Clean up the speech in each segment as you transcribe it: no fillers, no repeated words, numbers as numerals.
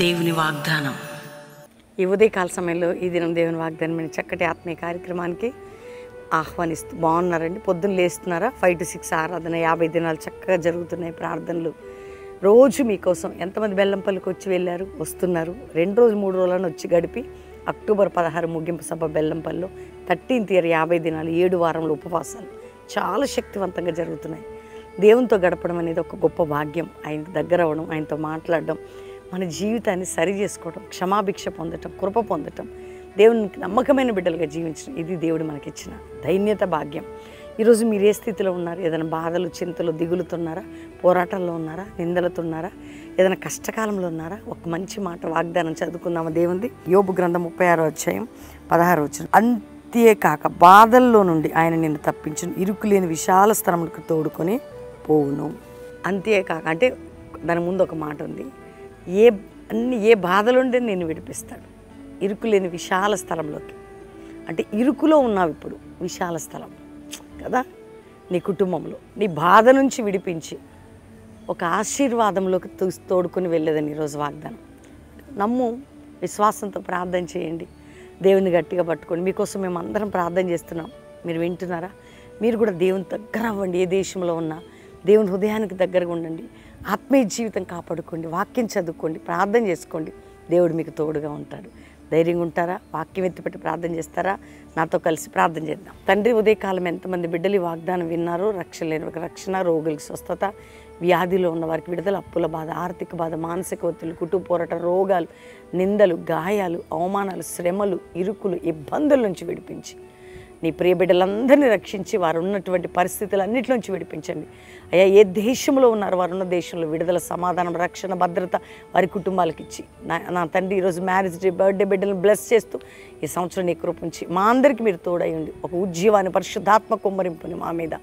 దేవుని వాగ్దానం. ఈ ఉదయకాల సమయంలో ఈ దినం దేవుని వాగ్దానం అనే చక్కటి ఆత్మీయ కార్యక్రమానికి ఆహ్వానిస్తూ బాగున్నారండి. పొద్దున్న లేస్తున్నారా? 5 to 6 ఆరాధన 50 దినాలు చక్కగా జరుగుతున్నాయి. ప్రార్థనలు రోజు మీకోసం ఎంతమంది బెల్లంపల్లికి వచ్చి వెళ్ళారు, వస్తున్నారు. 2 రోజులు 3 రోజులను వచ్చి గడిపి అక్టోబర్ 16 ముగింపు సభ బెల్లంపల్లిలో 13th year 50 దినాలు 7 వారంలో ఉపవాసాలు చాలా శక్తివంతంగా జరుగుతున్నాయి. దేవునితో గడపడం అనేది ఒక గొప్ప భాగ్యం. ఆయన దగ్గర అవ్వడం, ఆయనతో మాట్లాడడం, మన జీవితాన్ని సరి చేసుకోవడం, క్షమాభిక్ష పొందటం, కృప పొందటం, దేవునికి నమ్మకమైన బిడ్డలుగా జీవించడం, ఇది దేవుడు మనకిచ్చిన ధైన్యత, భాగ్యం. ఈరోజు మీరు ఏ స్థితిలో ఉన్నారు? ఏదైనా బాధలు, చింతలు, దిగులుతో ఉన్నారా? పోరాటాల్లో ఉన్నారా? నిందలతో ఉన్నారా? ఏదైనా కష్టకాలంలో ఉన్నారా? ఒక మంచి మాట వాగ్దానం చదువుకుందామా దేవుంది. యోబు గ్రంథం 36వ అధ్యాయం 16వ వచనం. అంతేకాక బాధల్లో నుండి ఆయన నిన్ను తప్పించును, ఇరుకు లేని విశాల స్థలములకు తోడుకొని పోవును. అంతేకాక అంటే దాని ముందు ఒక మాట ఉంది. ఏ బాధలుండే నేను విడిపిస్తాడు, ఇరుకు లేని విశాల స్థలంలోకి. అంటే ఇరుకులో ఉన్నావు ఇప్పుడు, విశాల స్థలం కదా. నీ కుటుంబంలో నీ బాధ నుంచి విడిపించి ఒక ఆశీర్వాదంలోకి తోడుకొని వెళ్ళేదని ఈరోజు వాగ్దానం. నమ్ము, విశ్వాసంతో ప్రార్థన చేయండి, దేవుని గట్టిగా పట్టుకోండి. మీకోసం మేము అందరం ప్రార్థన చేస్తున్నాం, మీరు వింటున్నారా? మీరు కూడా దేవుని దగ్గర అవ్వండి. ఏ దేశంలో ఉన్నా దేవుని హృదయానికి దగ్గరగా ఉండండి. ఆత్మీయ జీవితం కాపాడుకోండి, వాక్యం చదువుకోండి, ప్రార్థన చేసుకోండి. దేవుడు మీకు తోడుగా ఉంటాడు. ధైర్యంగా ఉంటారా? వాక్యం ఎత్తిపెట్టి ప్రార్థన చేస్తారా? నాతో కలిసి ప్రార్థన చేద్దాం. తండ్రి, ఉదయకాలం ఎంతమంది బిడ్డలు ఈ వాగ్దానం విన్నారో, రక్షణ లేని వారికి రక్షణ, రోగులకు స్వస్థత, వ్యాధిలో ఉన్న వారికి విడుదల, అప్పుల బాధ, ఆర్థిక బాధ, మానసిక ఒత్తిడి, కుటుంబ పోరాట, రోగాలు, నిందలు, గాయాలు, అవమానాలు, శ్రమలు, ఇరుకులు, ఇబ్బందుల నుంచి విడిపించి నీ ప్రియ బిడ్డలందరినీ రక్షించి వారు ఉన్నటువంటి పరిస్థితులన్నింటిలోంచి విడిపించండి అయ్యా. ఏ దేశంలో ఉన్నారో వారు ఉన్న దేశంలో విడుదల, సమాధానం, రక్షణ, భద్రత వారి కుటుంబాలకు ఇచ్చి నా తండ్రి ఈరోజు మ్యారేజ్ డే, బర్త్డే బిడ్డలను బ్లెస్ చేస్తూ ఈ సంవత్సరం నీ కృప ఉంచి మా అందరికీ మీరు తోడయ్యండి. ఒక ఉజ్జీవాన్ని, పరిశుద్ధాత్మ కుమ్మరింపుని మా మీద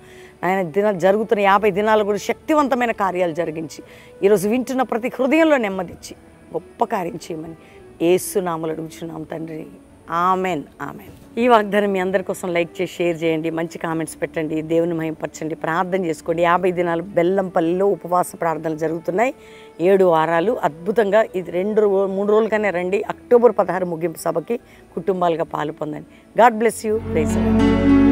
ఆయన దినాలు జరుగుతున్న 50 దినాలు కూడా శక్తివంతమైన కార్యాలు జరిగించి ఈరోజు వింటున్న ప్రతి హృదయంలో నెమ్మదిచ్చి గొప్ప కార్యం చేయమని యేసు నామములో అడుగుచున్నాం తండ్రి. Amen, amen. ఈ వాగ్దానం మీ అందరి కోసం లైక్ చేసి షేర్ చేయండి, మంచి కామెంట్స్ పెట్టండి, దేవుని మహిమపరచండి, ప్రార్థన చేసుకోండి. 50 దినాలు బెల్లంపల్లిలో ఉపవాస ప్రార్థనలు జరుగుతున్నాయి. 7 వారాలు అద్భుతంగా. ఇది 2-3 రోజులుగానే రండి. అక్టోబర్ 16 ముగింపు సభకి కుటుంబాలుగా పాలు పొందండి. God bless you. Praise the lord.